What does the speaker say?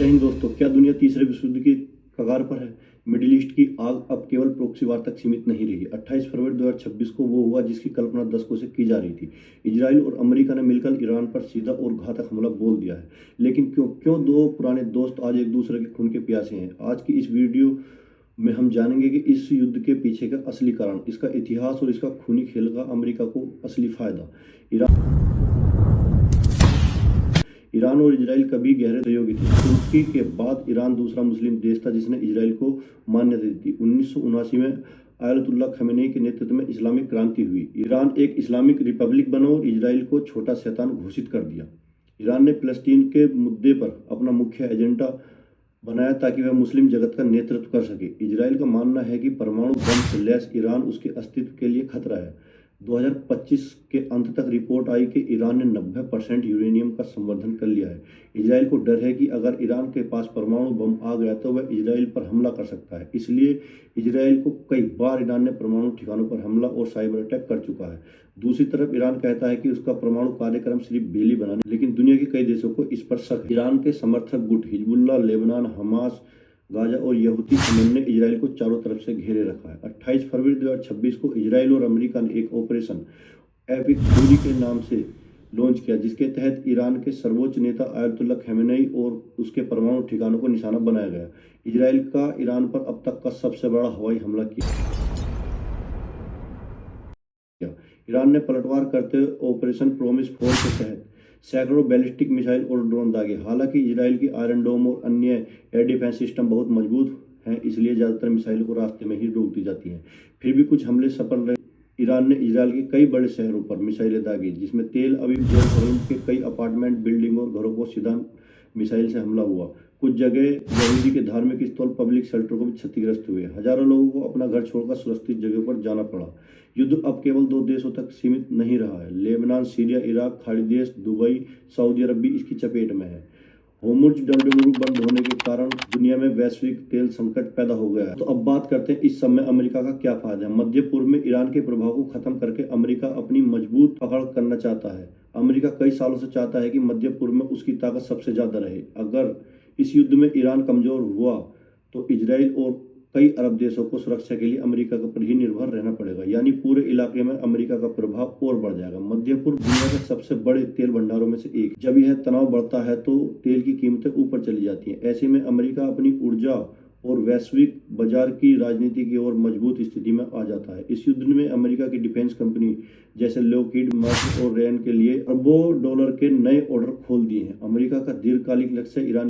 जय हिंद दोस्तों। क्या दुनिया तीसरे विश्व युद्ध की कगार पर है? मिडिल ईस्ट की आग अब केवल प्रॉक्सी वार तक सीमित नहीं रही। 28 फरवरी 2026 को वो हुआ जिसकी कल्पना दशकों से की जा रही थी। इजराइल और अमेरिका ने मिलकर ईरान पर सीधा और घातक हमला बोल दिया है। लेकिन क्यों क्यों दो पुराने दोस्त आज एक दूसरे के खून के प्यासे हैं? आज की इस वीडियो में हम जानेंगे कि इस युद्ध के पीछे का असली कारण, इसका इतिहास और इसका खूनी खेल का अमेरिका को असली फायदा। ईरान और इजराइल कभी गहरे सहयोगी थे। तुर्की के बाद ईरान दूसरा मुस्लिम देश था जिसने इजराइल को मान्यता दी थी। 1979 में आयतुल्लाह खमेनी के नेतृत्व में इस्लामिक क्रांति हुई। ईरान एक इस्लामिक रिपब्लिक बना और इजराइल को छोटा शैतान घोषित कर दिया। ईरान ने फ़लस्तीन के मुद्दे पर अपना मुख्य एजेंडा बनाया ताकि वह मुस्लिम जगत का नेतृत्व कर सके। इजराइल का मानना है कि परमाणु बम से लैस ईरान उसके अस्तित्व के लिए खतरा है। 2025 के अंत तक रिपोर्ट आई कि ईरान ने 90% यूरेनियम का संवर्धन कर लिया है। इजराइल को डर है कि अगर ईरान के पास परमाणु बम आ गया तो वह इजराइल पर हमला कर सकता है। इसलिए इजराइल को कई बार ईरान ने परमाणु ठिकानों पर हमला और साइबर अटैक कर चुका है। दूसरी तरफ ईरान कहता है कि उसका परमाणु कार्यक्रम सिर्फ बेली बनाने, लेकिन दुनिया के कई देशों को इस पर शक है। ईरान के समर्थक गुट हिजबुल्लाह, लेबनान, हमास, गाजा और यहूदी यमन ने इजराइल को चारों तरफ से घेरे रखा है। 28 फरवरी 2026 को इजराइल और अमेरिका ने एक ऑपरेशन एपिक फ्यूरी के नाम से लॉन्च किया, जिसके तहत ईरान के सर्वोच्च नेता आयतुल्लाह खमेनी और उसके परमाणु ठिकानों को निशाना बनाया गया। इजराइल का ईरान पर अब तक का सबसे बड़ा हवाई हमला किया। ईरान ने पलटवार करते हुए ऑपरेशन प्रॉमिस 4 के तहत सैकड़ों बैलिस्टिक मिसाइल और ड्रोन दागे। हालांकि इजराइल की आयरन डोम और अन्य एयर डिफेंस सिस्टम बहुत मजबूत हैं, इसलिए ज़्यादातर मिसाइल को रास्ते में ही रोक दी जाती हैं। फिर भी कुछ हमले सफल रहे। ईरान ने इजराइल के कई बड़े शहरों पर मिसाइलें दागी, जिसमें तेल अवीव, जेरूसलम के कई अपार्टमेंट बिल्डिंग और घरों को सीधा मिसाइल से हमला हुआ। कुछ जगह यहूदी के धार्मिक स्थल, पब्लिक शेल्टर को भी क्षतिग्रस्त हुए। हजारों लोगों को अपना घर छोड़कर सुरक्षित जगह पर जाना पड़ा। युद्ध अब केवल दो देशों तक सीमित नहीं रहा है। लेबनान, सीरिया, इराक, खाड़ी देश, दुबई, सऊदी अरब भी इसकी चपेट में है। होर्मुज डंडों बंद होने के कारण दुनिया में वैश्विक तेल संकट पैदा हो गया है। तो अब बात करते हैं इस समय अमेरिका का क्या फायदा है। मध्य पूर्व में ईरान के प्रभाव को खत्म करके अमेरिका अपनी मजबूत पकड़ करना चाहता है। अमेरिका कई सालों से चाहता है कि मध्य पूर्व में उसकी ताकत सबसे ज्यादा रहे। अगर इस युद्ध में ईरान कमजोर हुआ तो इजराइल और कई अरब देशों को सुरक्षा के लिए अमेरिका पर ही निर्भर रहना पड़ेगा, यानी पूरे इलाके में अमेरिका का प्रभाव और बढ़ जाएगा। मध्य पूर्व दुनिया के सबसे बड़े तेल भंडारों में से एक। जब यह तनाव बढ़ता है तो तेल की कीमतें ऊपर चली जाती हैं। ऐसे में अमेरिका अपनी ऊर्जा और वैश्विक बाजार की राजनीति की ओर मजबूत स्थिति में आ जाता है। इस युद्ध में अमेरिका की डिफेंस कंपनी जैसे लॉकहीड मार्टिन और रैन के लिए अरबों डॉलर के नए ऑर्डर खोल दिए हैं। अमेरिका का दीर्घकालिक लक्ष्य ईरान